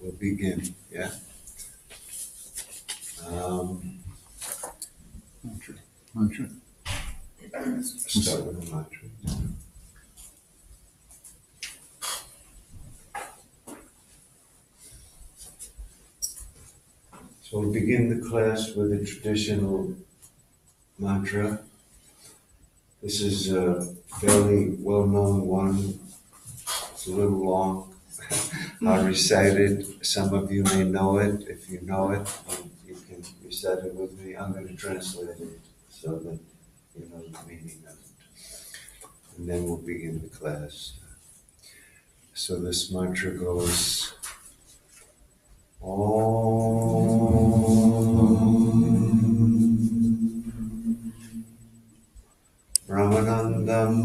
We'll begin, yeah? Mantra. Start with a mantra. So we'll begin the class with a traditional mantra. This is a fairly well-known one. It's a little long. I'll recite it. Some of you may know it. If you know it, you can recite it with me. I'm going to translate it so that you know the meaning of it. And then we'll begin the class. So this mantra goes, Om Brahmanandam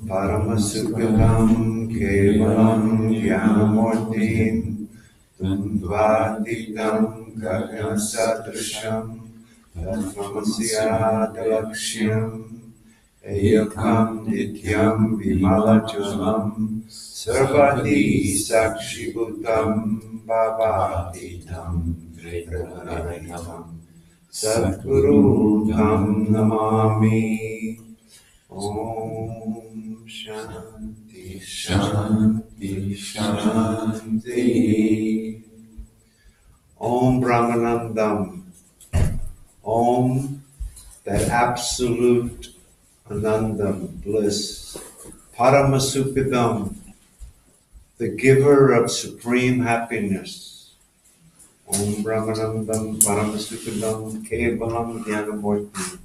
Paramasukhatam Kevalam Jnanamurtim Dundvatitam Gaganasadrisham Tattvamasya Ekam Nityam Vimalachalam Sarvati Sakshibhutam Bhavatitam Trigunarahitam Satguru Tam Namami. Om Shanti Shanti Shanti. Om Brahmanandam. Om, that absolute Anandam, bliss. Paramasukadam, the giver of supreme happiness. Om Brahmanandam Paramasukadam Kevalam Jnanamurti.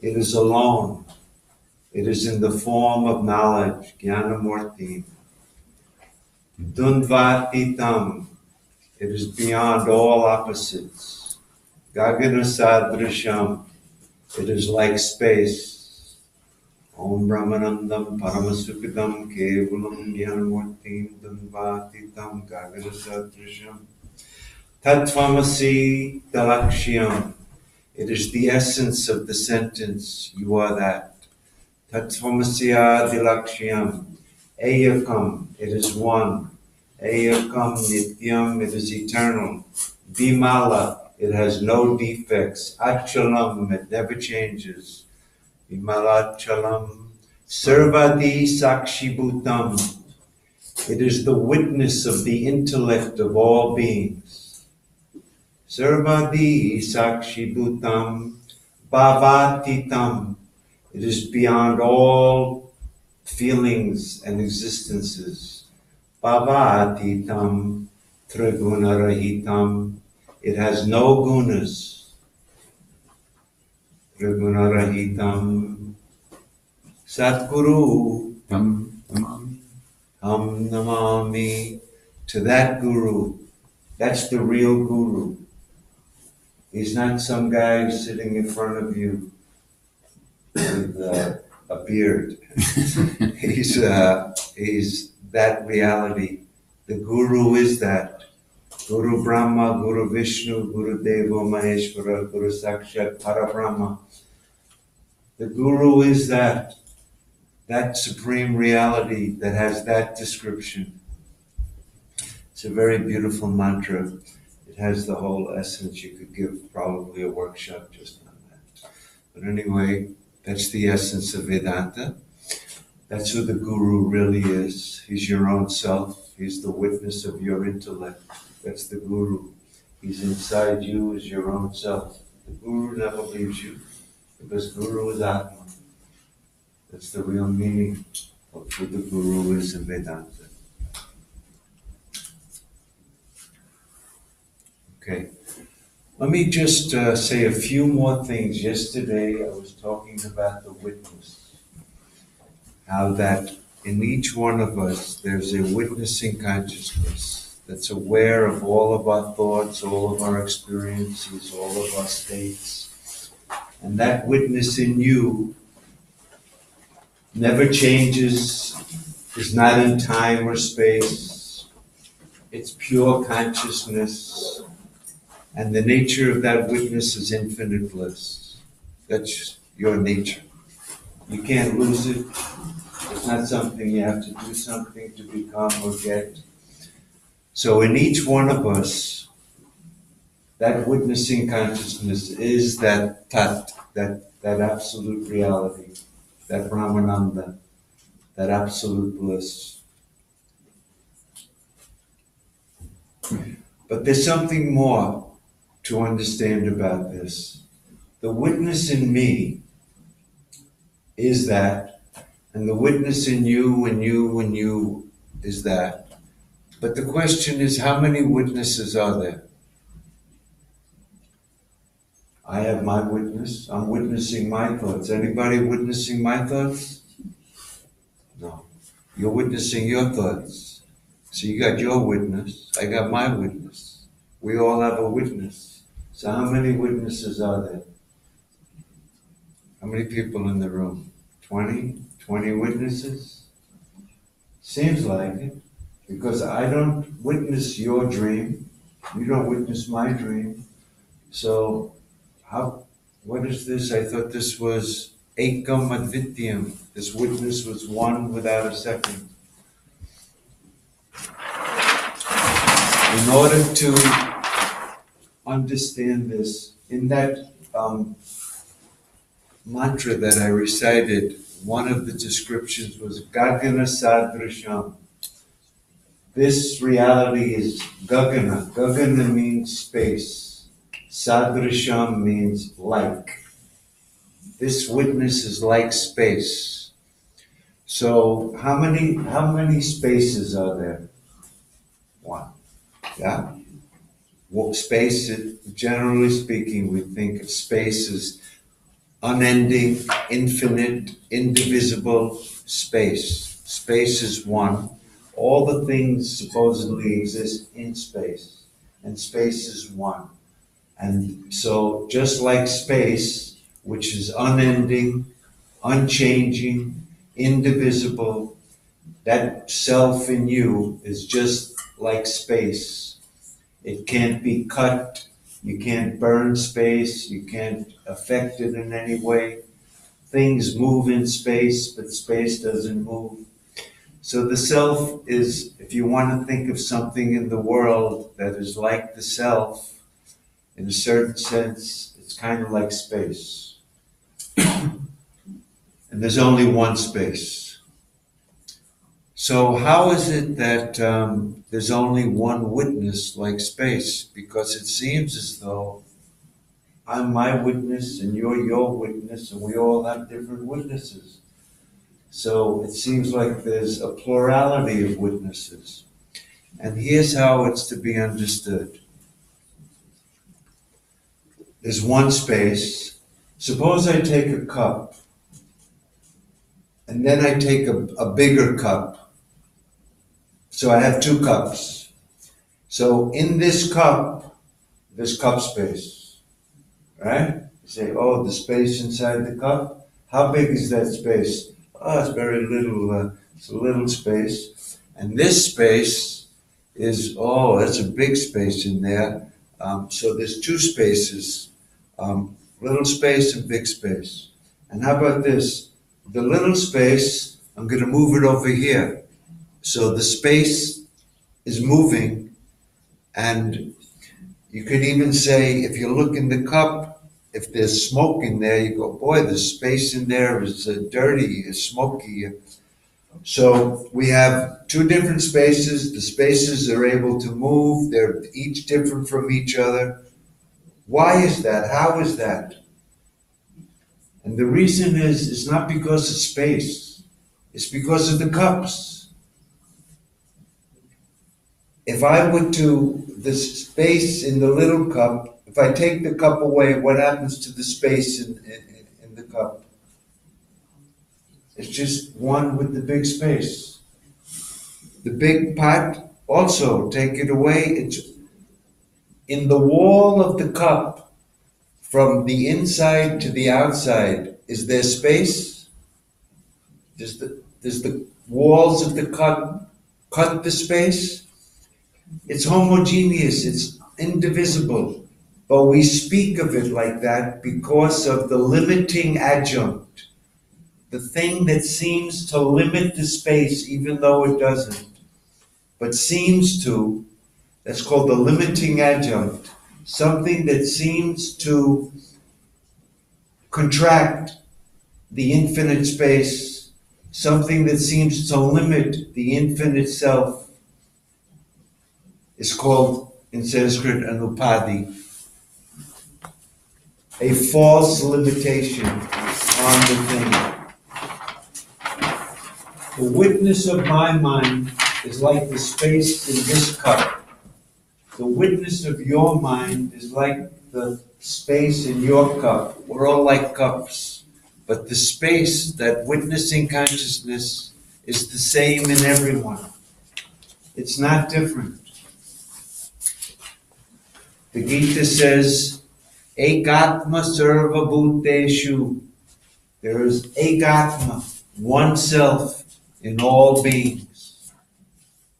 It is alone. It is in the form of knowledge, Jnanamurti. Dundvatitam, it is beyond all opposites. Gaganasadrisham, it is like space. Om Brahmanandam Paramasukadam Kevalam Jnanamurti Dundvatitam Gaganasadrisham. Tattvamasi Dalakshyam, it is the essence of the sentence, you are that. Tattvamasya Dilakshyam, Ayakam, it is one. Ayakam Nityam, it is eternal. Vimala, it has no defects. Achalam, it never changes. Vimalachalam. Sarvadi Sakshibhutam, it is the witness of the intellect of all beings. Sarvadi Sakshibhutam Bhavatitam, it is beyond all feelings and existences. Bhavatitam Trigunarahitam, it has no gunas. Trigunarahitam Satguru Tam Namami. Tam Namami, to that Guru. That's the real Guru. He's not some guy sitting in front of you with a beard. He's that reality. The Guru is that. Guru Brahma, Guru Vishnu, Guru Deva Maheshwara, Guru Sakshat Parabrahma. The Guru is that supreme reality that has that description. It's a very beautiful mantra. It has the whole essence. You could give probably a workshop just on that. But anyway, that's the essence of Vedanta. That's who the Guru really is. He's your own self. He's the witness of your intellect. That's the Guru. He's inside you as your own self. The Guru never leaves you because Guru is Atma. That's the real meaning of who the Guru is in Vedanta. Okay. Let me just say a few more things. Yesterday I was talking about the witness. How that in each one of us there's a witnessing consciousness that's aware of all of our thoughts, all of our experiences, all of our states. And that witness in you never changes, is not in time or space. It's pure consciousness. And the nature of that witness is infinite bliss. That's your nature. You can't lose it. It's not something you have to do something to become or get. So in each one of us, that witnessing consciousness is that tat, that absolute reality, that Brahmananda, that absolute bliss. But there's something more to understand about this. The witness in me is that, and the witness in you and you and you is that. But the question is, how many witnesses are there? I have my witness. I'm witnessing my thoughts. Anybody witnessing my thoughts? No. You're witnessing your thoughts. So you got your witness. I got my witness. We all have a witness. So how many witnesses are there? How many people in the room? 20? 20 witnesses? Seems like it. Because I don't witness your dream. You don't witness my dream. So what is this? I thought this was Ekam Advityam. This witness was one without a second. In order to understand this, in that mantra that I recited, one of the descriptions was Gagana Sadrisham. This reality is Gagana. Gagana means space. Sadrisham means like. This witness is like space. So how many spaces are there? One. Yeah? Well, space, generally speaking, we think of space as unending, infinite, indivisible space. Space is one. All the things supposedly exist in space, and space is one. And so just like space, which is unending, unchanging, indivisible, that self in you is just like space. It can't be cut, you can't burn space, you can't affect it in any way. Things move in space, but space doesn't move. So the self is, if you want to think of something in the world that is like the self, in a certain sense, it's kind of like space. And there's only one space. So how is it that there's only one witness like space? Because it seems as though I'm my witness and you're your witness, and we all have different witnesses. So it seems like there's a plurality of witnesses. And here's how it's to be understood. There's one space. Suppose I take a cup, and then I take a bigger cup. So I have two cups. So in this cup, there's cup space, right? You say, oh, the space inside the cup? How big is that space? Oh, it's very little, it's a little space. And this space is, oh, that's a big space in there. So there's two spaces, little space and big space. And how about this? The little space, I'm going to move it over here. So the space is moving, and you could even say, if you look in the cup, if there's smoke in there, you go, boy, the space in there is dirty, is smoky. So we have two different spaces. The spaces are able to move. They're each different from each other. Why is that? How is that? And the reason is, it's not because of space. It's because of the cups. If I were to, the space in the little cup, if I take the cup away, what happens to the space in the cup? It's just one with the big space. The big pot, also, take it away. It's in the wall of the cup, from the inside to the outside. Is there space? Does the walls of the cup cut the space? It's homogeneous. It's indivisible. But we speak of it like that because of the limiting adjunct, the thing that seems to limit the space even though it doesn't, but seems to, That's called the limiting adjunct. Something that seems to contract the infinite space, something that seems to limit the infinite self, is called in Sanskrit an upadhi, a false limitation on the thing. The witness of my mind is like the space in this cup. The witness of your mind is like the space in your cup. We're all like cups. But the space, that witnessing consciousness, is the same in everyone. It's not different. The Gita says, Ekatma sarva bhuteshu. There is ekatma, one self in all beings.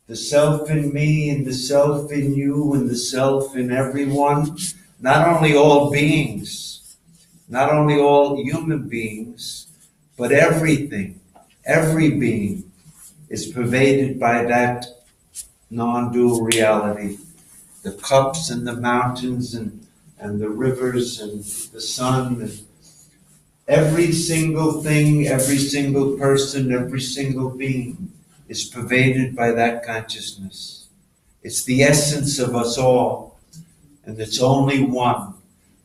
The self in me and the self in you and the self in everyone. Not only all beings, not only all human beings, but everything, every being is pervaded by that non-dual reality. The cups and the mountains and the rivers and the sun, and every single thing, every single person, every single being is pervaded by that consciousness. It's the essence of us all, and it's only one.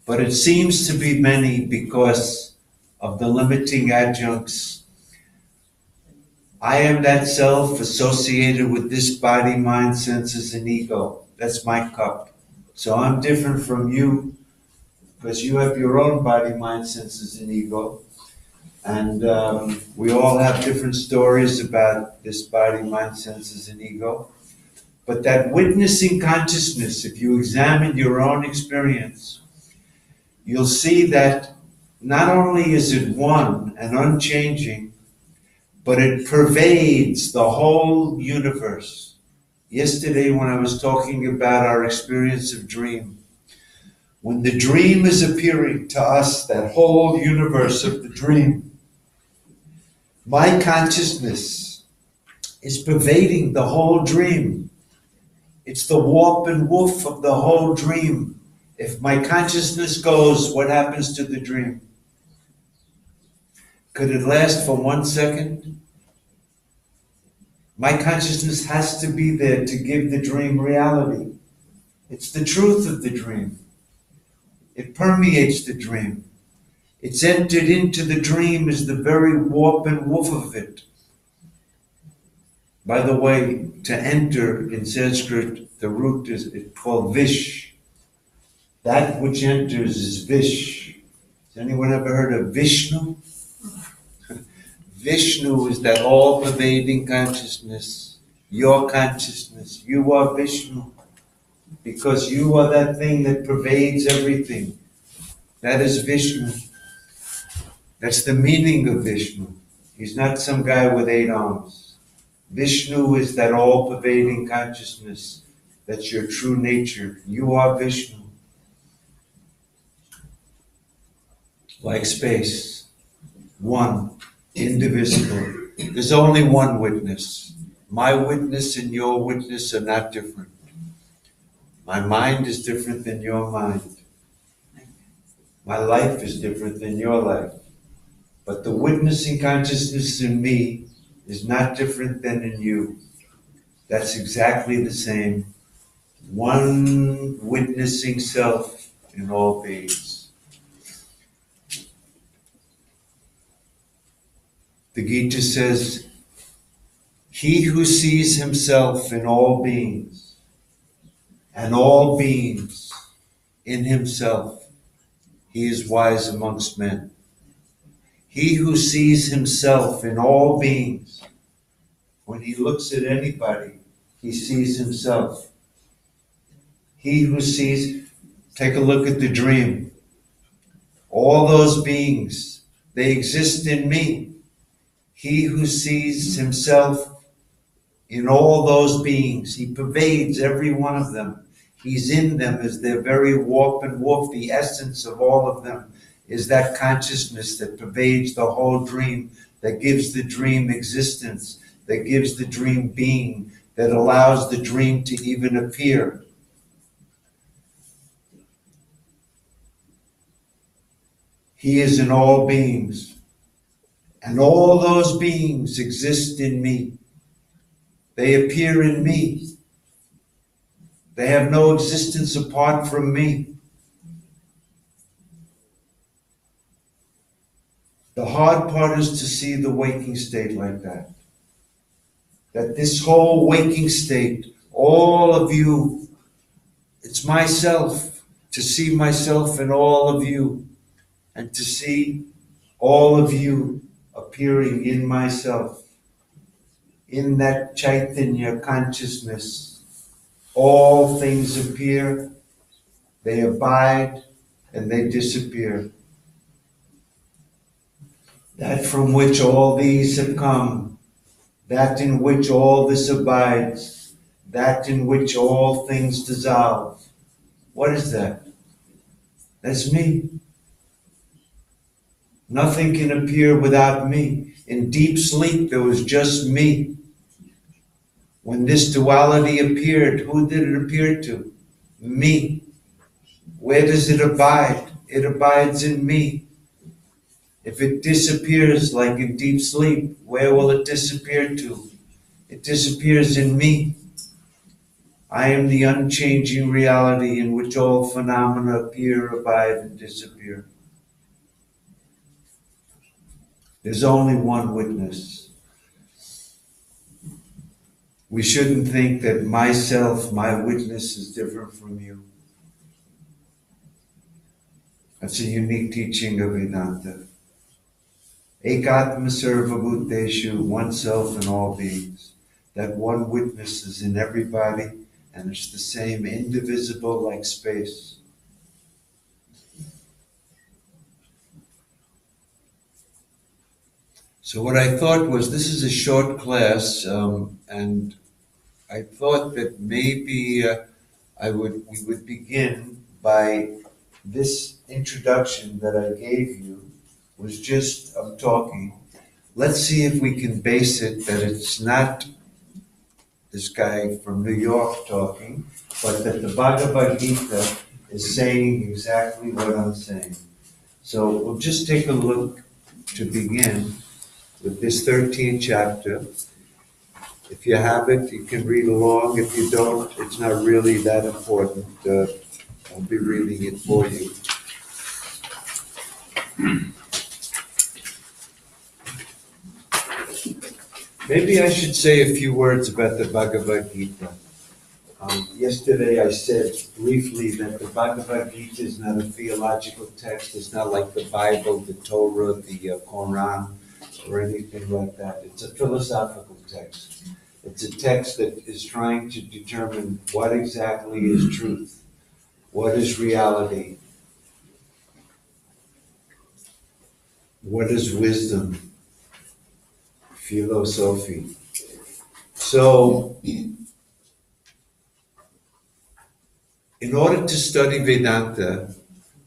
But it seems to be many because of the limiting adjuncts. I am that self associated with this body, mind, senses, and ego. That's my cup. So I'm different from you because you have your own body, mind, senses, and ego. And we all have different stories about this body, mind, senses, and ego. But that witnessing consciousness, if you examine your own experience, you'll see that not only is it one and unchanging, but it pervades the whole universe. Yesterday, when I was talking about our experience of dream, when the dream is appearing to us, that whole universe of the dream, my consciousness is pervading the whole dream. It's the warp and woof of the whole dream. If my consciousness goes, what happens to the dream? Could it last for 1 second? My consciousness has to be there to give the dream reality. It's the truth of the dream. It permeates the dream. It's entered into the dream as the very warp and woof of it. By the way, to enter in Sanskrit, the root is called vish. That which enters is vish. Has anyone ever heard of Vishnu? Vishnu is that all-pervading consciousness, your consciousness. You are Vishnu because you are that thing that pervades everything. That is Vishnu. That's the meaning of Vishnu. He's not some guy with 8 arms. Vishnu is that all-pervading consciousness. That's your true nature. You are Vishnu. Like space. One. Indivisible. There's only one witness. My witness and your witness are not different. My mind is different than your mind. My life is different than your life. But the witnessing consciousness in me is not different than in you. That's exactly the same. One witnessing self in all beings. The Gita says, he who sees himself in all beings, and all beings in himself, he is wise amongst men. He who sees himself in all beings, when he looks at anybody, he sees himself. He who sees, take a look at the dream. All those beings, they exist in me. He who sees himself in all those beings, he pervades every one of them. He's in them as their very warp and woof. The essence of all of them is that consciousness that pervades the whole dream, that gives the dream existence, that gives the dream being, that allows the dream to even appear. He is in all beings, and all those beings exist in me. They appear in me. They have no existence apart from me. The hard part is to see the waking state like that. That this whole waking state, all of you, it's myself, to see myself in all of you, and to see all of you appearing in myself, in that Chaitanya consciousness. All things appear, they abide, and they disappear. That from which all these have come, that in which all this abides, that in which all things dissolve. What is that? That's me. Nothing can appear without me. In deep sleep, there was just me. When this duality appeared, who did it appear to? Me. Where does it abide? It abides in me. If it disappears like in deep sleep, where will it disappear to? It disappears in me. I am the unchanging reality in which all phenomena appear, abide, and disappear. There's only one witness. We shouldn't think that myself, my witness, is different from you. That's a unique teaching of Vedanta. Ekatma sarva bhuteshu, oneself in all beings. That one witness is in everybody, and it's the same, indivisible like space. So what I thought was, this is a short class, and I thought that maybe we would begin by this introduction that I gave you was just talking. Let's see if we can base it that it's not this guy from New York talking, but that the Bhagavad Gita is saying exactly what I'm saying. So we'll just take a look to begin with this 13th chapter. If you have it, you can read along. If you don't, it's not really that important. I'll be reading it for you. Maybe I should say a few words about the Bhagavad Gita. Yesterday I said briefly that the Bhagavad Gita is not a theological text. It's not like the Bible, the Torah, the Quran, or anything like that. It's a philosophical text. It's a text that is trying to determine what exactly is truth, what is reality, what is wisdom, philosophy. So, in order to study Vedanta,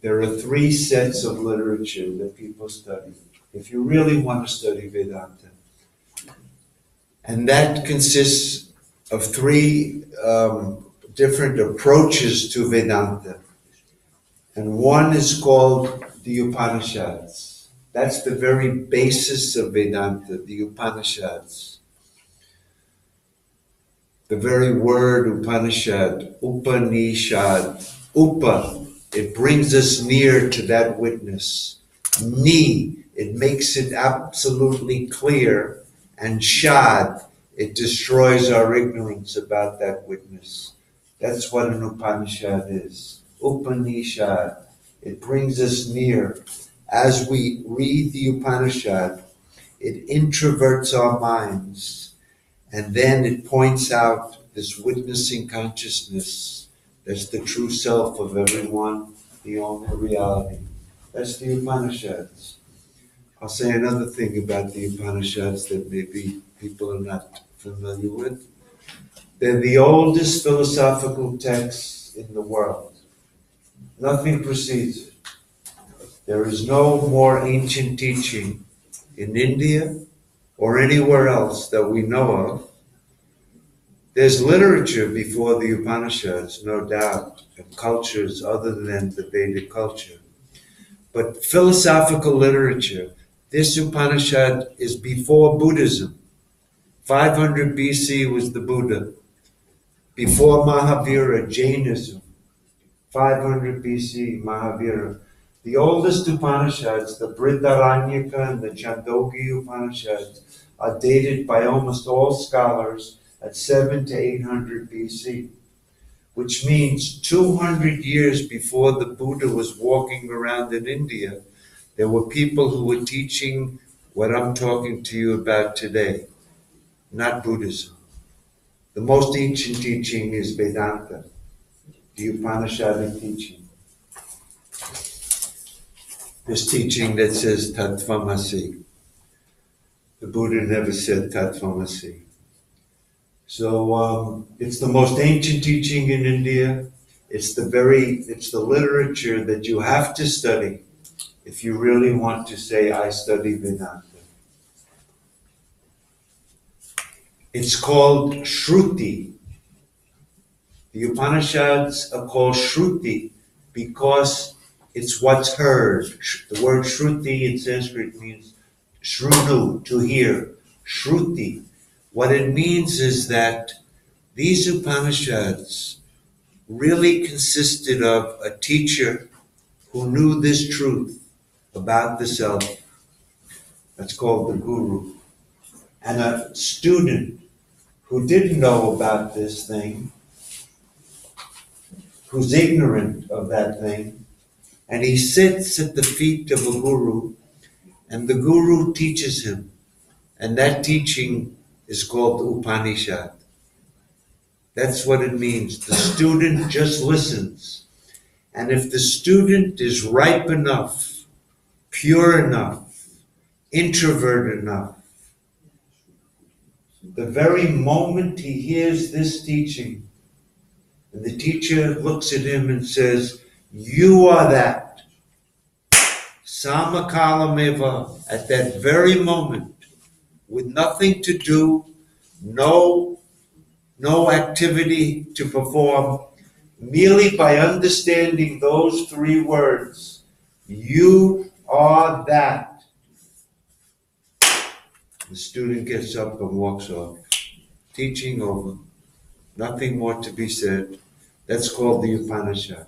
there are three sets of literature that people study. If you really want to study Vedanta. And that consists of three different approaches to Vedanta. And one is called the Upanishads. That's the very basis of Vedanta, the Upanishads. The very word Upanishad, Upanishad, Upa, it brings us near to that witness. Ni, it makes it absolutely clear. And Shad, it destroys our ignorance about that witness. That's what an Upanishad is. Upanishad, it brings us near. As we read the Upanishad, it introverts our minds, and then it points out this witnessing consciousness that's the true self of everyone, the only reality. That's the Upanishads. I'll say another thing about the Upanishads that maybe people are not familiar with. They're the oldest philosophical texts in the world. Nothing precedes it. There is no more ancient teaching in India or anywhere else that we know of There's literature before the Upanishads, no doubt, and cultures other than the Vedic culture. But philosophical literature, this Upanishad is before Buddhism. 500 BC was the Buddha. Before Mahavira, Jainism. 500 BC, Mahavira. The oldest Upanishads, the Brihadaranyaka and the Chandogya Upanishads, are dated by almost all scholars at 700 to 800 BC, which means 200 years before the Buddha was walking around in India, there were people who were teaching what I'm talking to you about today, not Buddhism. The most ancient teaching is Vedanta, the Upanishadic teaching. This teaching that says Tattvamasi. The Buddha never said Tattvamasi. So it's the most ancient teaching in India. It's the literature that you have to study if you really want to say, I study Vedanta. It's called Shruti. The Upanishads are called Shruti because it's what's heard. The word Shruti in Sanskrit means Shrunu, to hear. Shruti. What it means is that these Upanishads really consisted of a teacher who knew this truth about the self. That's called the guru. And a student who didn't know about this thing, who's ignorant of that thing, and he sits at the feet of a guru, and the guru teaches him. And that teaching is called Upanishad. That's what it means. The student just listens. And if the student is ripe enough, pure enough, introvert enough, the very moment he hears this teaching, and the teacher looks at him and says, you are that. Samakalameva, at that very moment, with nothing to do, no activity to perform, merely by understanding those three words, you are that. The student gets up and walks off. Teaching over. Nothing more to be said. That's called the Upanishad.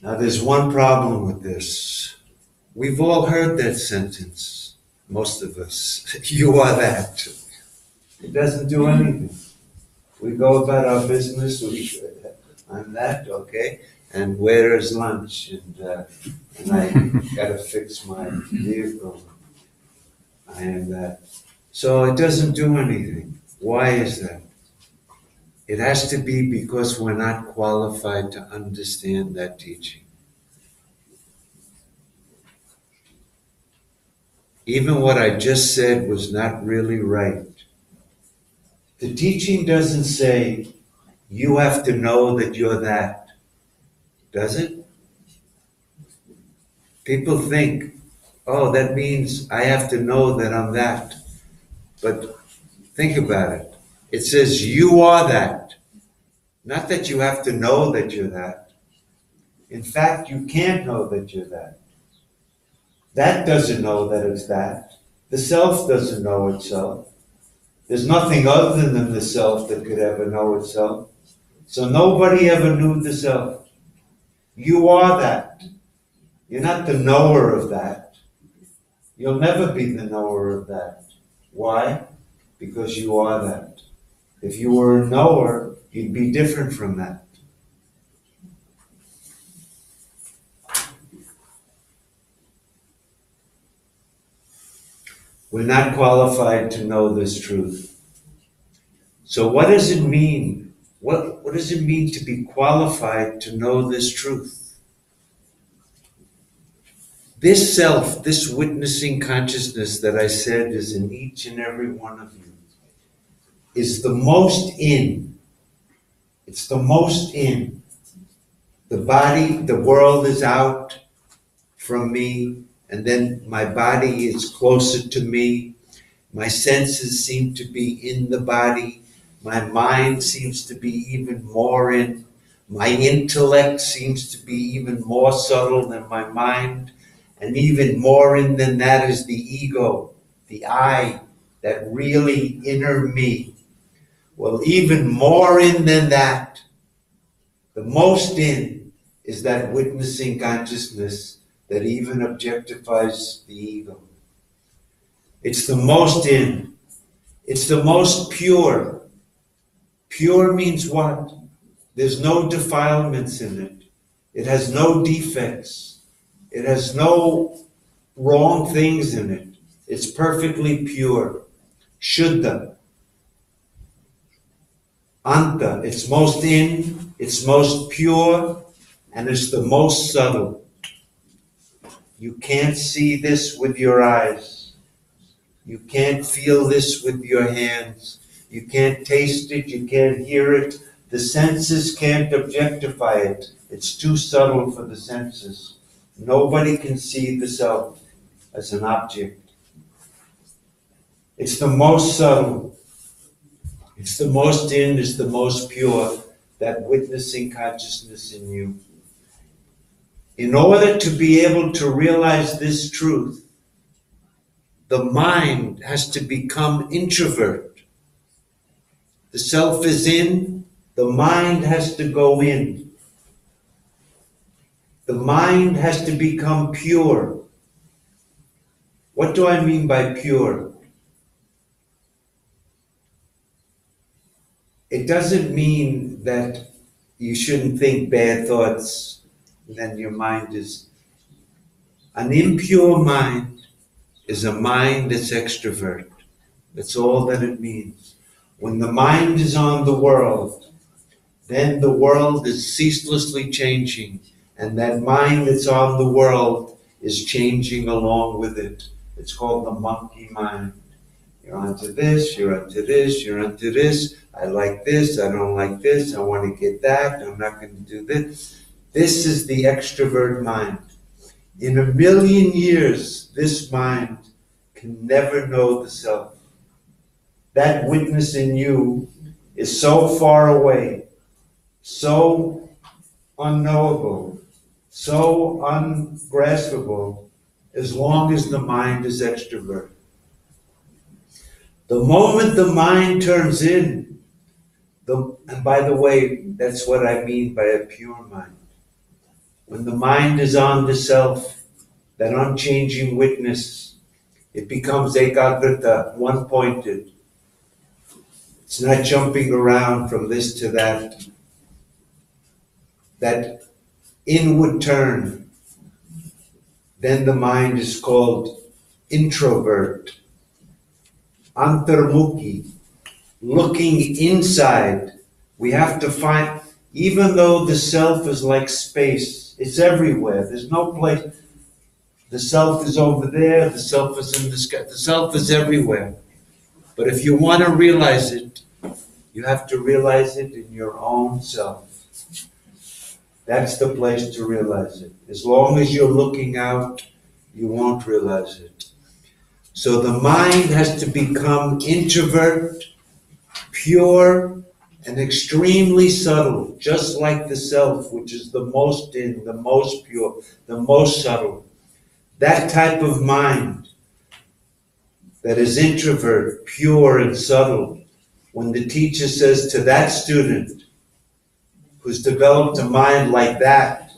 Now there's one problem with this. We've all heard that sentence, most of us. You are that. It doesn't do anything. We go about our business, I'm that, okay, and where is lunch? And I gotta fix my vehicle. I am that. So it doesn't do anything. Why is that? It has to be because we're not qualified to understand that teaching. Even what I just said was not really right. The teaching doesn't say, you have to know that you're that. Does it? People think, oh, that means I have to know that I'm that. But think about it. It says you are that. Not that you have to know that you're that. In fact, you can't know that you're that. That doesn't know that it's that. The self doesn't know itself. There's nothing other than the self that could ever know itself. So nobody ever knew the self. You are that. You're not the knower of that. You'll never be the knower of that. Why? Because you are that. If you were a knower, you'd be different from that. We're not qualified to know this truth. So what does it mean? What does it mean to be qualified to know this truth? This self, this witnessing consciousness that I said is in each and every one of you, is the most in. It's the most in. The body, the world is out from me, and then my body is closer to me, My senses seem to be in the body. My mind seems to be even more in. My intellect seems to be even more subtle than my mind. And even more in than that is the ego, the I, that really inner me. Well, even more in than that, the most in, is that witnessing consciousness that even objectifies the ego. It's the most in. It's the most pure. Pure means what? There's no defilements in it. It has no defects. It has no wrong things in it. It's perfectly pure. Shuddha. Anta. It's most in, it's most pure, and it's the most subtle. You can't see this with your eyes. You can't feel this with your hands. You can't taste it. You can't hear it. The senses can't objectify it. It's too subtle for the senses. Nobody can see the self as an object. It's the most subtle. It's the most in, it's the most pure, that witnessing consciousness in you. In order to be able to realize this truth, the mind has to become introvert. The self is in, the mind has to go in. The mind has to become pure. What do I mean by pure? It doesn't mean that you shouldn't think bad thoughts, then your mind is. An impure mind is a mind that's extrovert. That's all that it means. When the mind is on the world, then the world is ceaselessly changing, and that mind that's on the world is changing along with it. It's called the monkey mind. You're onto this, you're onto this, you're onto this. I like this, I don't like this, I want to get that, I'm not going to do this. This is the extrovert mind. In a million years, this mind can never know the self. That witness in you is so far away, so unknowable, so ungraspable, as long as the mind is extrovert. The moment the mind turns in, and by the way, that's what I mean by a pure mind. When the mind is on the self, that unchanging witness, it becomes ekagrata, one-pointed. It's not jumping around from this to that. That inward turn, then the mind is called introvert. Antarmukhi, looking inside. We have to find, even though the self is like space, it's everywhere. There's no place. The self is over there, the self is in the sky, the self is everywhere. But if you want to realize it, you have to realize it in your own self. That's the place to realize it. As long as you're looking out, you won't realize it. So the mind has to become introvert, pure, and extremely subtle, just like the self, which is the most in, the most pure, the most subtle. That type of mind that is introvert, pure, and subtle, when the teacher says to that student who's developed a mind like that,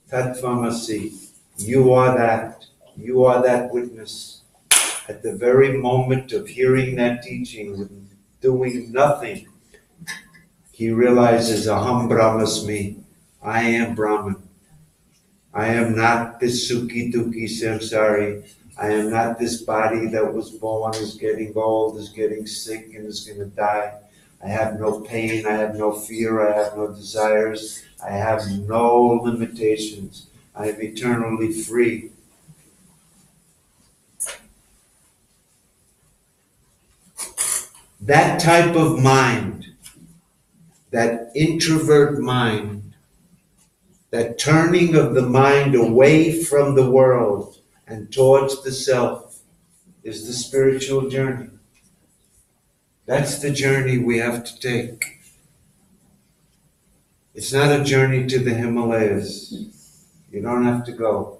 Tattvamasi, you are that witness. At the very moment of hearing that teaching, doing nothing, he realizes, Aham Brahmasmi, I am Brahman. I am not this Sukhi Dukhi Samsari. I am not this body that was born, is getting old, is getting sick, and is going to die. I have no pain, I have no fear, I have no desires, I have no limitations. I am eternally free. That type of mind, that introvert mind, that turning of the mind away from the world and towards the self, is the spiritual journey. That's the journey we have to take. It's not a journey to the Himalayas. You don't have to go.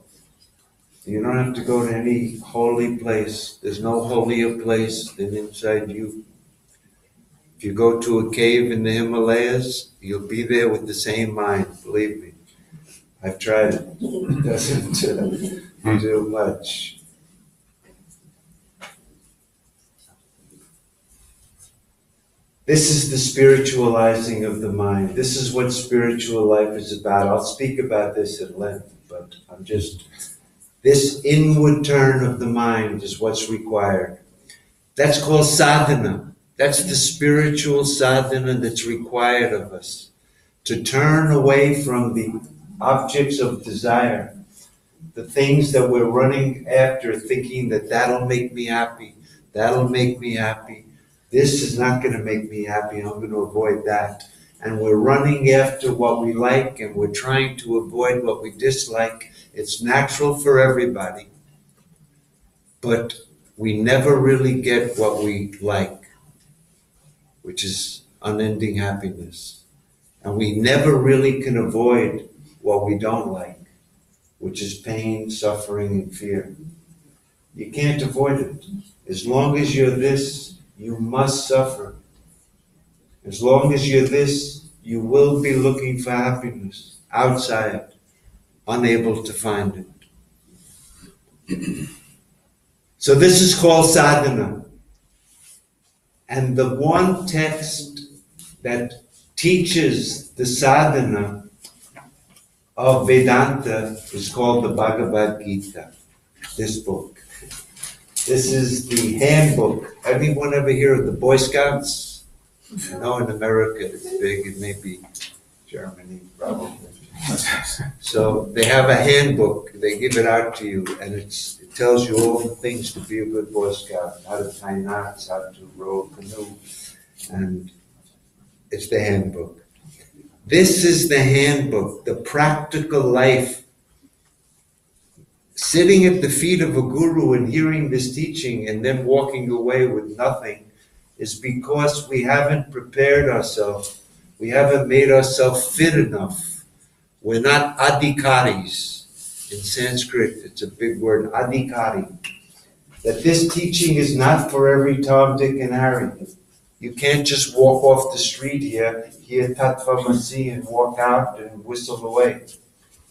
You don't have to go to any holy place. There's no holier place than inside you. If you go to a cave in the Himalayas, you'll be there with the same mind, believe me. I've tried it. It doesn't do much. This is the spiritualizing of the mind. This is what spiritual life is about. I'll speak about this at length, but this inward turn of the mind is what's required. That's called sadhana. That's the spiritual sadhana that's required of us. To turn away from the objects of desire, the things that we're running after, thinking that that'll make me happy, that'll make me happy. This is not going to make me happy. I'm going to avoid that. And we're running after what we like, and we're trying to avoid what we dislike. It's natural for everybody. But we never really get what we like, which is unending happiness. And we never really can avoid what we don't like, which is pain, suffering, and fear. You can't avoid it. As long as you're this, you must suffer. As long as you're this, you will be looking for happiness outside, unable to find it. So this is called sadhana. And the one text that teaches the sadhana of Vedanta is called the Bhagavad Gita, this book. This is the handbook. Anyone ever hear of the Boy Scouts? I know in America it's big, it may be Germany probably. So they have a handbook, they give it out to you, and it tells you all the things to be a good Boy Scout, how to tie knots, how to row a canoe, and it's the handbook. This is the handbook, the practical life. Sitting at the feet of a guru and hearing this teaching and then walking away with nothing is because we haven't prepared ourselves. We haven't made ourselves fit enough. We're not adhikaris. In Sanskrit, it's a big word, adhikari. That this teaching is not for every Tom, Dick, and Harry. You can't just walk off the street here, hear Tattvamasi, and walk out and whistle away.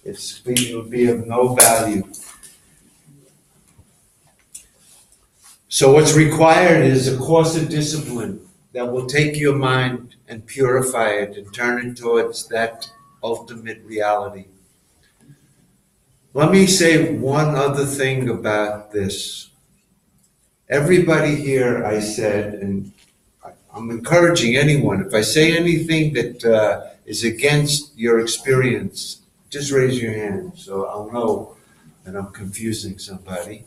It'll be of no value. So what's required is a course of discipline that will take your mind and purify it and turn it towards that ultimate reality. Let me say one other thing about this. Everybody here, I said, and I'm encouraging anyone, if I say anything that is against your experience, just raise your hand so I'll know that I'm confusing somebody.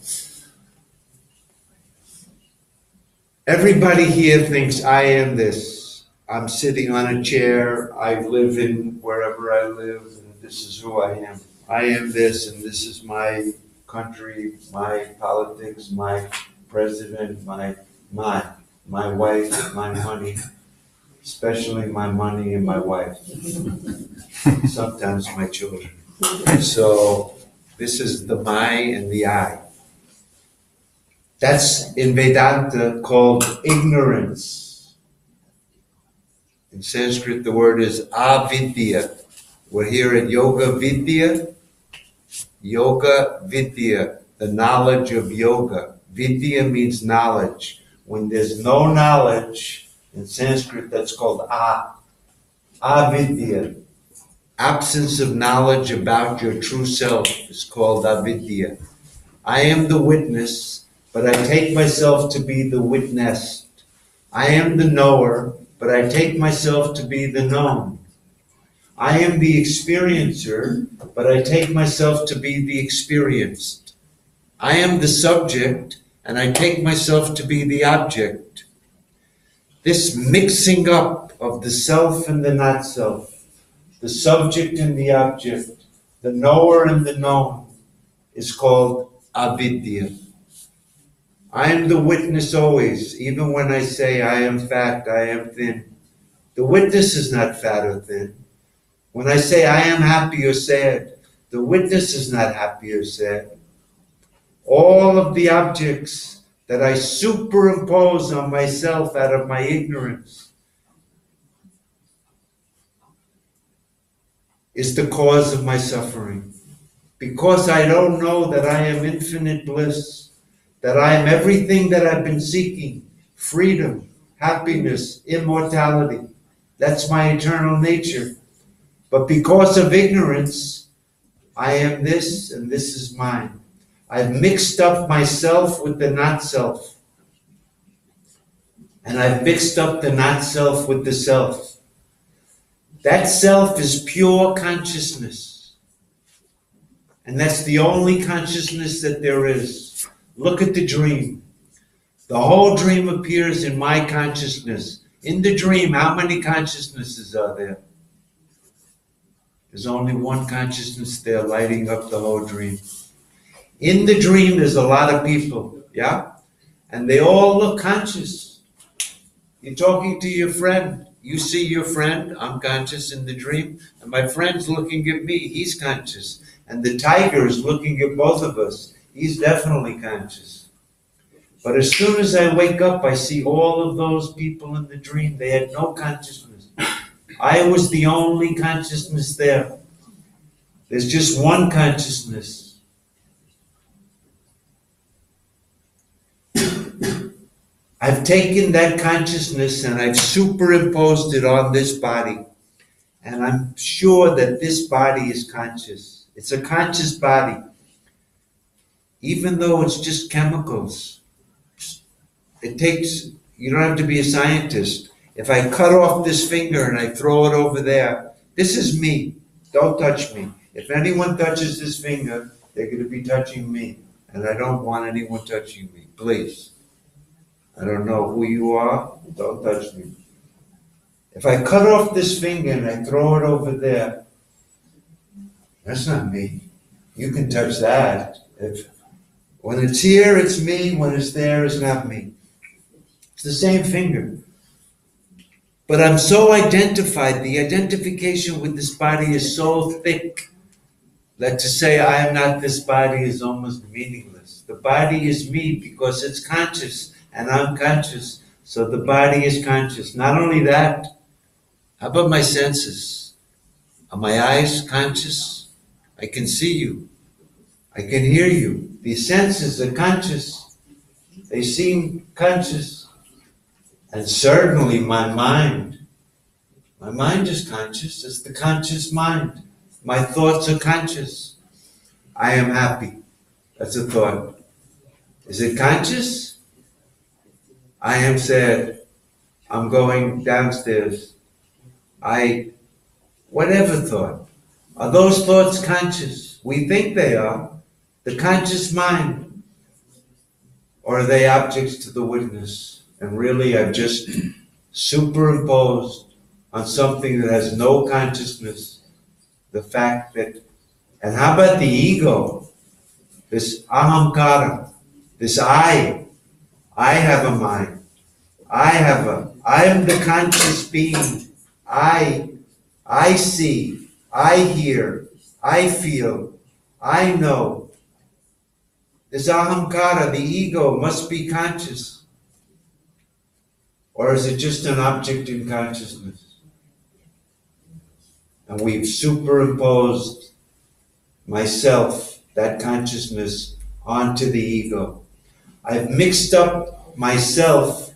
Everybody here thinks I am this. I'm sitting on a chair, I live in wherever I live, and this is who I am. I am this, and this is my country, my politics, my president, my wife, my money, especially my money and my wife. Sometimes my children. So this is the my and the I. That's in Vedanta called ignorance. In Sanskrit, the word is avidya. We're here at Yoga Vidya. Yoga Vidya, the knowledge of yoga. Vidya means knowledge. When there's no knowledge, in Sanskrit, that's called avidya. Absence of knowledge about your true self is called avidya. I am the witness, but I take myself to be the witnessed. I am the knower, but I take myself to be the known. I am the experiencer, but I take myself to be the experienced. I am the subject, and I take myself to be the object. This mixing up of the self and the not self, the subject and the object, the knower and the known, is called avidya. I am the witness always, even when I say I am fat, I am thin. The witness is not fat or thin. When I say I am happy or sad, the witness is not happy or sad. All of the objects that I superimpose on myself out of my ignorance is the cause of my suffering. Because I don't know that I am infinite bliss, that I am everything that I've been seeking, freedom, happiness, immortality. That's my eternal nature. But because of ignorance, I am this and this is mine. I've mixed up myself with the not-self. And I've mixed up the not-self with the self. That self is pure consciousness. And that's the only consciousness that there is. Look at the dream. The whole dream appears in my consciousness. In the dream, how many consciousnesses are there? There's only one consciousness there lighting up the whole dream. In the dream, there's a lot of people, yeah? And they all look conscious. You're talking to your friend. You see your friend, I'm conscious in the dream, and my friend's looking at me, he's conscious. And the tiger is looking at both of us. He's definitely conscious. But as soon as I wake up, I see all of those people in the dream. They had no consciousness. I was the only consciousness there. There's just one consciousness. I've taken that consciousness and I've superimposed it on this body. And I'm sure that this body is conscious. It's a conscious body. Even though it's just chemicals. It takes, you don't have to be a scientist. If I cut off this finger and I throw it over there, this is me. Don't touch me. If anyone touches this finger, they're going to be touching me. And I don't want anyone touching me. Please. I don't know who you are. Don't touch me. If I cut off this finger and I throw it over there, that's not me. You can touch that. When it's here, it's me. When it's there, it's not me. It's the same finger. But I'm so identified, the identification with this body is so thick that to say I am not this body is almost meaningless. The body is me because it's conscious and I'm conscious, so the body is conscious. Not only that, how about my senses? Are my eyes conscious? I can see you. I can hear you. The senses are conscious. They seem conscious. And certainly my mind is conscious. It's the conscious mind. My thoughts are conscious. I am happy. That's a thought. Is it conscious? I am sad. I'm going downstairs. Whatever thought. Are those thoughts conscious? We think they are. The conscious mind. Or are they objects to the witness? And really I've just superimposed on something that has no consciousness the fact that, and how about the ego? This ahamkara, this I have a mind. I am the conscious being. I see, I hear, I feel, I know. This ahamkara, the ego, must be conscious. Or is it just an object in consciousness? And we've superimposed myself, that consciousness, onto the ego. I've mixed up myself,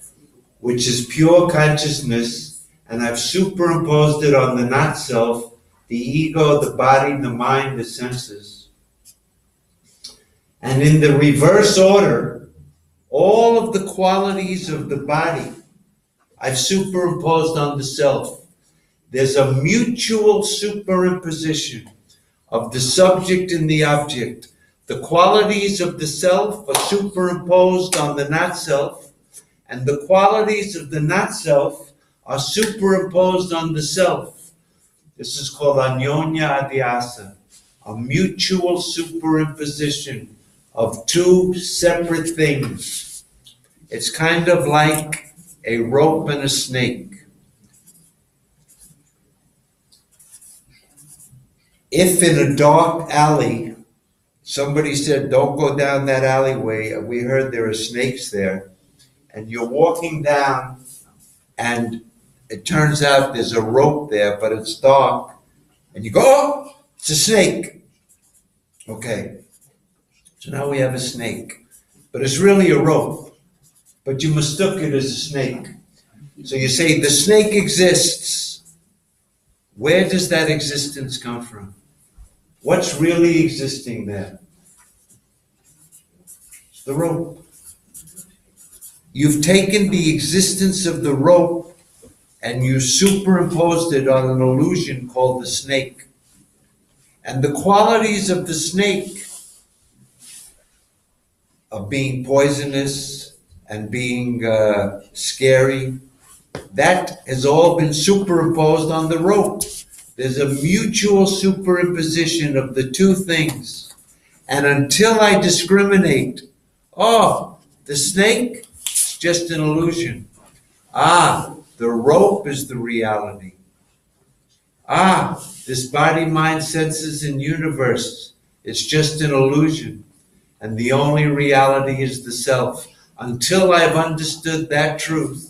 which is pure consciousness, and I've superimposed it on the not-self, the ego, the body, the mind, the senses. And in the reverse order, all of the qualities of the body I've superimposed on the self. There's a mutual superimposition of the subject and the object. The qualities of the self are superimposed on the not-self, and the qualities of the not-self are superimposed on the self. This is called anyonya adhyasa, a mutual superimposition of two separate things. It's kind of like a rope and a snake. If in a dark alley, somebody said, don't go down that alleyway, we heard there are snakes there, and you're walking down, and it turns out there's a rope there, but it's dark, and you go, oh, it's a snake. Okay, so now we have a snake, but it's really a rope, but you mistook it as a snake. So you say the snake exists. Where does that existence come from? What's really existing there? It's the rope. You've taken the existence of the rope and you superimposed it on an illusion called the snake. And the qualities of the snake, of being poisonous and being scary, that has all been superimposed on the rope. There's a mutual superimposition of the two things. And until I discriminate, oh, the snake is just an illusion. Ah, the rope is the reality. Ah, this body, mind, senses, and universe is just an illusion. And the only reality is the self. Until I've understood that truth,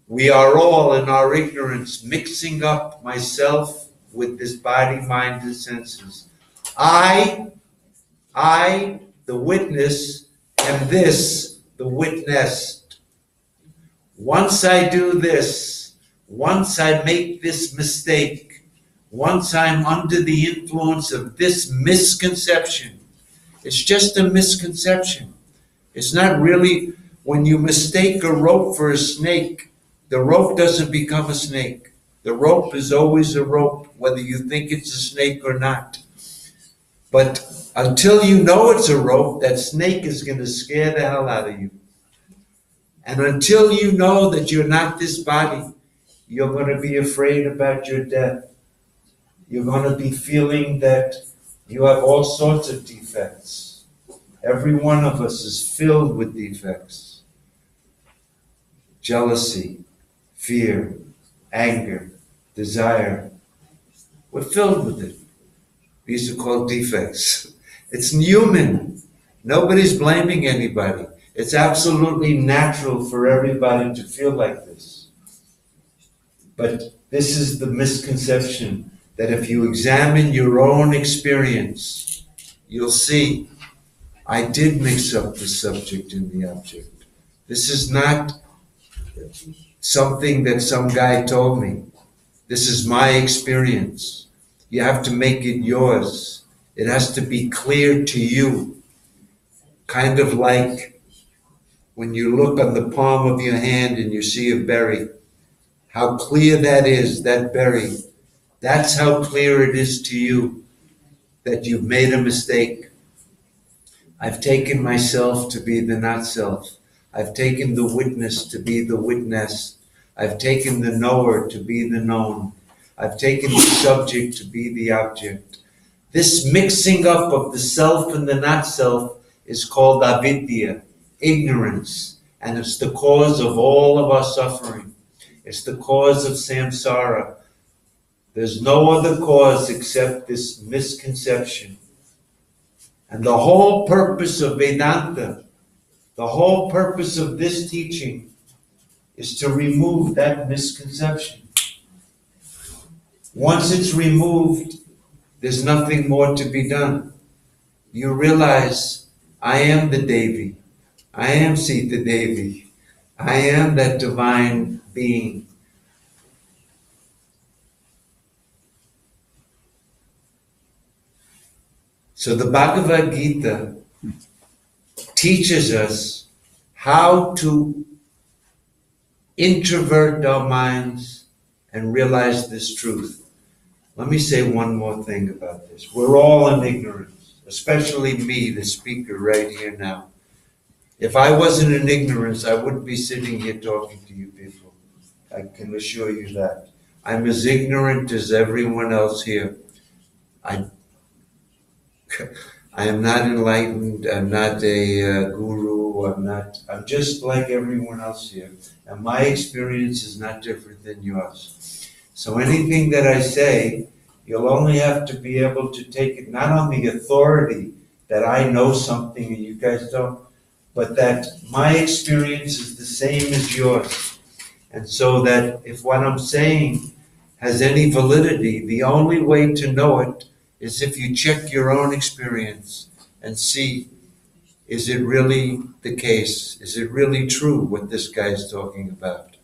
we are all in our ignorance mixing up myself with this body, mind, and senses. I, the witness, am this, the witnessed. Once I do this, once I make this mistake, once I'm under the influence of this misconception, it's just a misconception. It's not really, when you mistake a rope for a snake, the rope doesn't become a snake. The rope is always a rope, whether you think it's a snake or not. But until you know it's a rope, that snake is going to scare the hell out of you. And until you know that you're not this body, you're going to be afraid about your death. You're going to be feeling that you have all sorts of defects. Every one of us is filled with defects. Jealousy, fear, anger, desire. We're filled with it. These are called defects. It's human. Nobody's blaming anybody. It's absolutely natural for everybody to feel like this. But this is the misconception that if you examine your own experience, you'll see, I did mix up the subject and the object. This is not something that some guy told me. This is my experience. You have to make it yours. It has to be clear to you. Kind of like when you look on the palm of your hand and you see a berry, how clear that is, that berry. That's how clear it is to you that you've made a mistake. I've taken myself to be the not self. I've taken the witness to be the witnessed. I've taken the knower to be the known. I've taken the subject to be the object. This mixing up of the self and the not self is called avidya, ignorance, and it's the cause of all of our suffering. It's the cause of samsara. There's no other cause except this misconception. And the whole purpose of Vedanta, the whole purpose of this teaching is to remove that misconception. Once it's removed, there's nothing more to be done. You realize, I am the Devi. I am Sita Devi. I am that divine being. So the Bhagavad Gita teaches us how to introvert our minds and realize this truth. Let me say one more thing about this. We're all in ignorance, especially me, the speaker right here now. If I wasn't in ignorance, I wouldn't be sitting here talking to you people. I can assure you that. I'm as ignorant as everyone else here. I am not enlightened. I'm not a guru. I'm just like everyone else here. And my experience is not different than yours. So anything that I say, you'll only have to be able to take it not on the authority that I know something and you guys don't, but that my experience is the same as yours. And so that if what I'm saying has any validity, the only way to know it is if you check your own experience and see, is it really the case? Is it really true what this guy is talking about?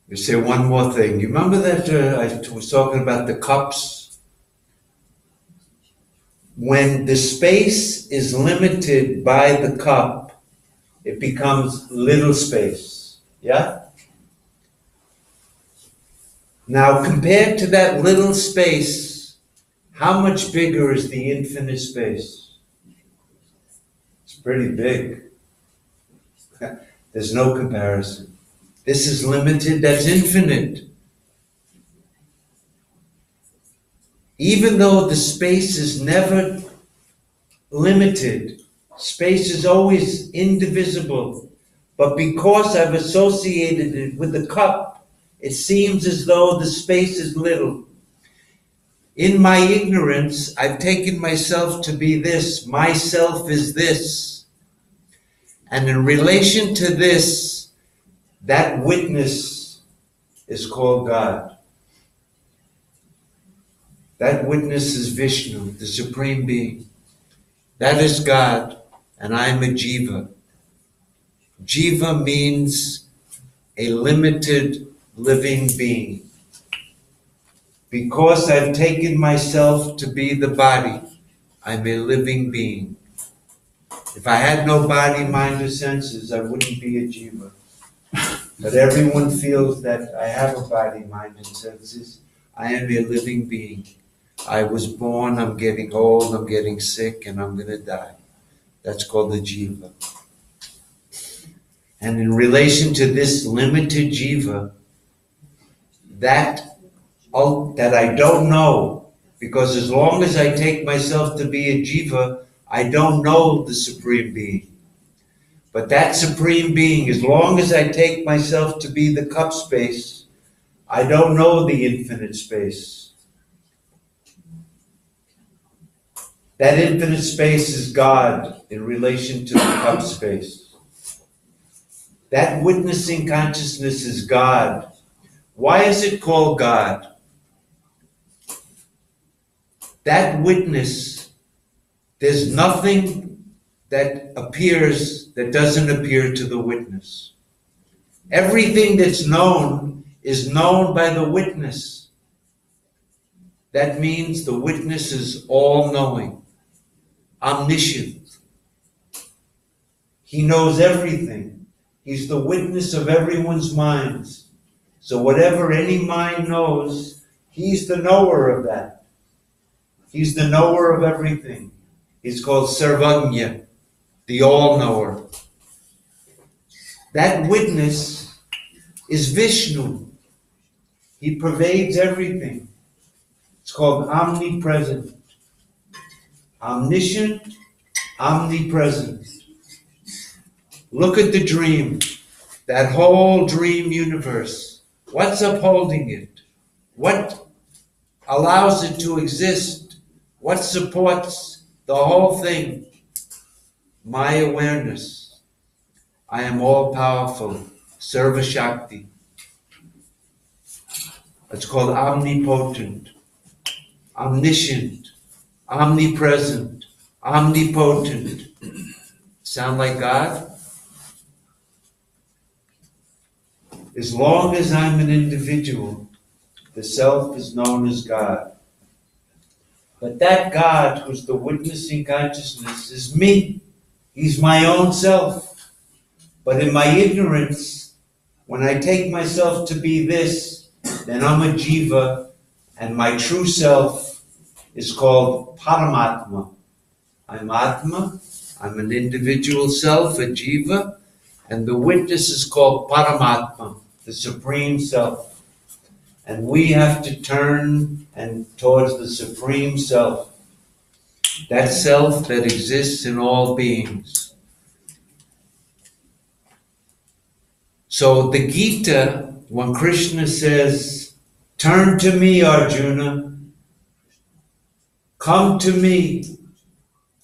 You say one more thing. You remember that I was talking about the cups? When the space is limited by the cup, it becomes little space. Yeah? Now, compared to that little space, how much bigger is the infinite space? It's pretty big. There's no comparison. This is limited, that's infinite. Even though the space is never limited, space is always indivisible, but because I've associated it with the cup, it seems as though the space is little. In my ignorance, I've taken myself to be this. Myself is this. And in relation to this, that witness is called God. That witness is Vishnu, the Supreme Being. That is God, and I am a jiva. Jiva means a limited living being. Because I've taken myself to be the body, I'm a living being. If I had no body, mind, or senses, I wouldn't be a jiva. But everyone feels that I have a body, mind, and senses. I am a living being. I was born, I'm getting old, I'm getting sick, and I'm going to die. That's called the jiva. And in relation to this limited jiva, that I don't know, because as long as I take myself to be a jiva, I don't know the Supreme Being. But that Supreme Being, as long as I take myself to be the cup space, I don't know the infinite space. That infinite space is God in relation to the cup space. That witnessing consciousness is God. Why is it called God? That witness, there's nothing that appears that doesn't appear to the witness. Everything that's known is known by the witness. That means the witness is all-knowing, omniscient. He knows everything. He's the witness of everyone's minds. So whatever any mind knows, he's the knower of that. He's the knower of everything. He's called Sarvagnya, the all-knower. That witness is Vishnu. He pervades everything. It's called omnipresent. Omniscient, omnipresent. Look at the dream, that whole dream universe. What's upholding it? What allows it to exist? What supports the whole thing? My awareness. I am all-powerful, Sarva Shakti. It's called omnipotent, omniscient, omnipresent, omnipotent. Sound like God? As long as I'm an individual, the self is known as God. But that God who's the witnessing consciousness is me. He's my own self. But in my ignorance, when I take myself to be this, then I'm a jiva, and my true self is called Paramatma. I'm Atma, I'm an individual self, a jiva, and the witness is called Paramatma, the Supreme Self. And we have to turn and towards the Supreme Self. That self that exists in all beings. So the Gita, when Krishna says, turn to me, Arjuna, come to me,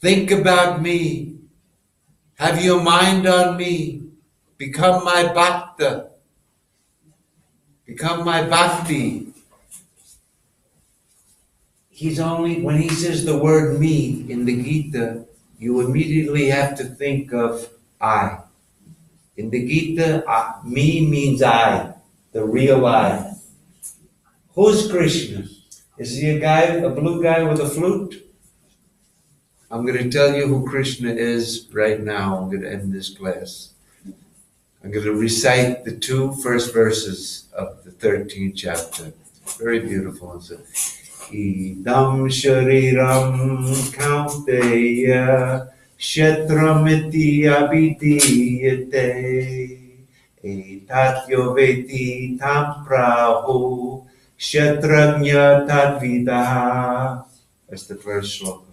think about me, have your mind on me, become my bhakta, become my bhakti. He's only, when he says the word me in the Gita, you immediately have to think of I. In the Gita, me means I, the real I. Who's Krishna? Is he a guy, a blue guy with a flute? I'm going to tell you who Krishna is right now. I'm going to end this class. I'm going to recite the two first verses of the 13th chapter. Very beautiful. It's Idam shariram kaunteya kshetramiti abhidiyate etat yoveti tam prahu kshetranya tadvidaha. That's the first shloka.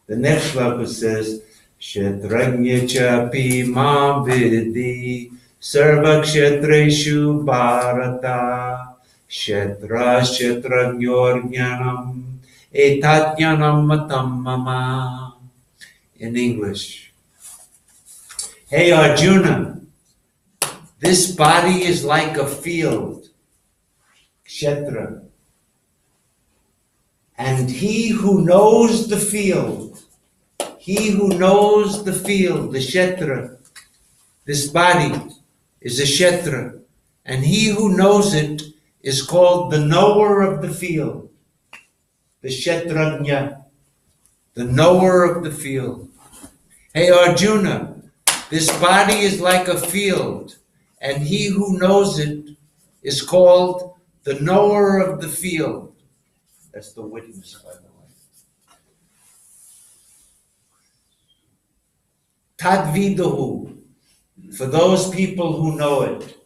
The next shloka says, kshetranya chapi mam vidhi sarva kshetreshu bharata kshetra kshetranyor jnanam etat jnanam matam mama. In English, hey Arjuna, this body is like a field, kshetra, and he who knows the field, the kshetra, this body is a kshetra, and he who knows it is called the knower of the field, the kshetrajna, the knower of the field. Hey Arjuna, this body is like a field, and he who knows it is called the knower of the field. That's the witness, by the way. Tadvidahu, for those people who know it.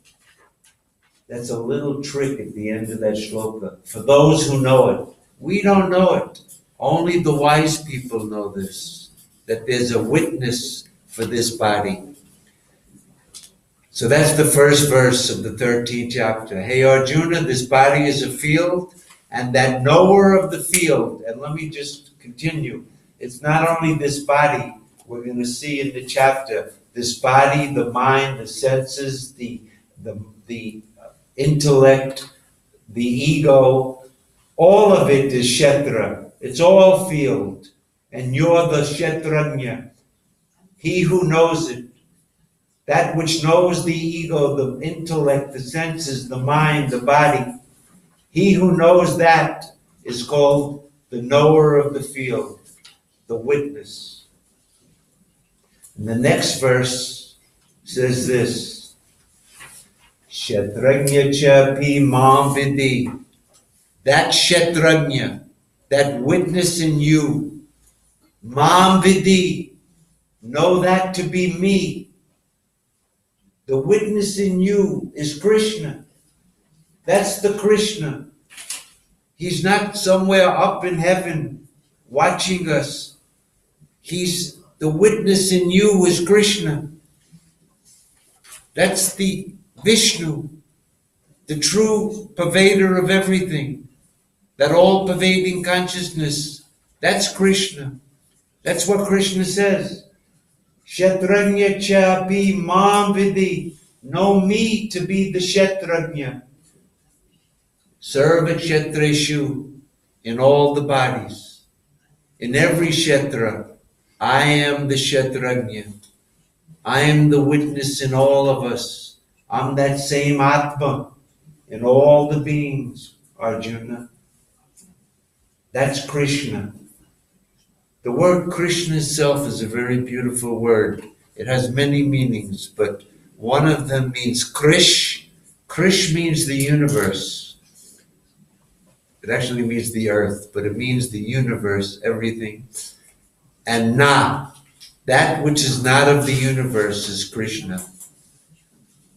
That's a little trick at the end of that shloka. For those who know it. We don't know it. Only the wise people know this, that there's a witness for this body. So that's the first verse of the 13th chapter. Hey Arjuna, this body is a field, and that knower of the field, and let me just continue. It's not only this body, we're going to see in the chapter, this body, the mind, the senses, the intellect, the ego, all of it is kshetra. It's all field. And you're the kshetrajna, he who knows it. That which knows the ego, the intellect, the senses, the mind, the body. He who knows that is called the knower of the field, the witness. And the next verse says this, Kshetrajna chapi mam vidhi. That kshetrajna, that witness in you, mam vidhi, know that to be me. The witness in you is Krishna. That's the Krishna. He's not somewhere up in heaven watching us. He's the witness in you is Krishna. That's the Vishnu, the true pervader of everything, that all-pervading consciousness. That's Krishna. That's what Krishna says. Kshetrajna chapi mam vidhi. Know me to be the kshetrajna. Sarva kshetreshu, in all the bodies. In every kshetra, I am the kshetrajna. I am the witness in all of us. I'm that same Atma in all the beings, Arjuna. That's Krishna. The word Krishna itself is a very beautiful word. It has many meanings, but one of them means Krish. Krish means the universe. It actually means the earth, but it means the universe, everything. And Na, that which is not of the universe is Krishna.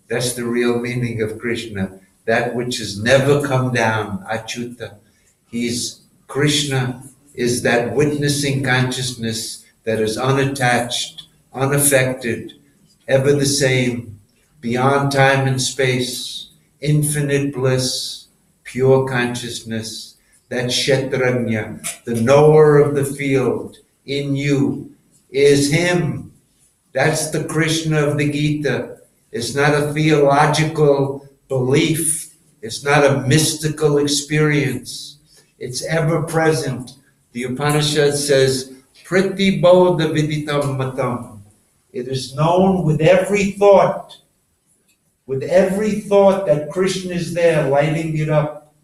That's the real meaning of Krishna. that which has never come down, Achyuta. Krishna is that witnessing consciousness that is unattached, unaffected, ever the same, beyond time and space, infinite bliss, pure consciousness, that Kshetranya, the knower of the field in you, is him. That's the Krishna of the Gita. It's not a theological belief. It's not a mystical experience. It's ever present. The Upanishad says, Priti Bodha Viditam Matam. It is known with every thought that Krishna is there lighting it up.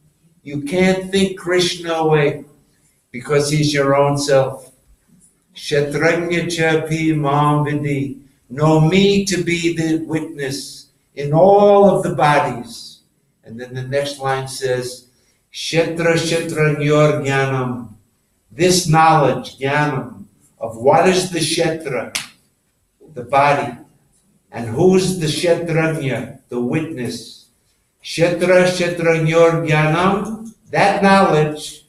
You can't think Krishna away because he's your own self. Kshetranya chapi mam vidi. Know me to be the witness in all of the bodies. And then the next line says, Kshetra Kshetranyor Jnanam. This knowledge, Jnanam, of what is the Kshetra, the body, and who's the Kshetranya, the witness. Kshetra Kshetranyor Jnanam, that knowledge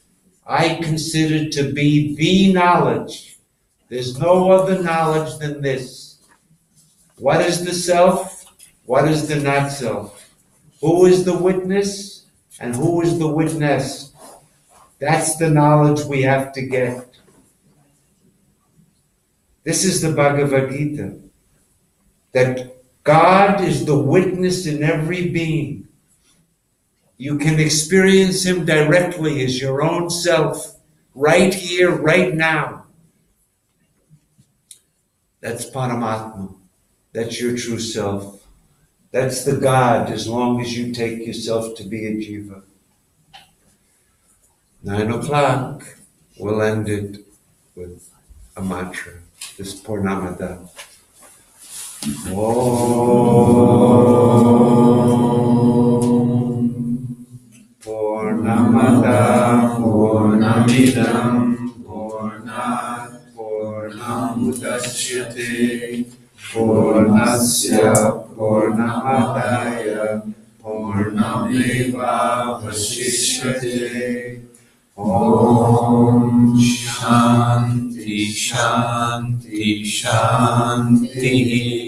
I consider to be the knowledge. There's no other knowledge than this. What is the self? What is the not self? Who is the witness and who is the witness? That's the knowledge we have to get. This is the Bhagavad Gita. That God is the witness in every being. You can experience him directly as your own self, right here, right now. That's Paramatma. That's your true self. That's the God, as long as you take yourself to be a jiva. 9 o'clock, we'll end it with a mantra. This is Purnamada. Om Purnamada Purnamidam Purnat Purnamudachyate Purnasya Purnamadaya Purnameva Vasishyate. Om Shanti Shanti Shanti.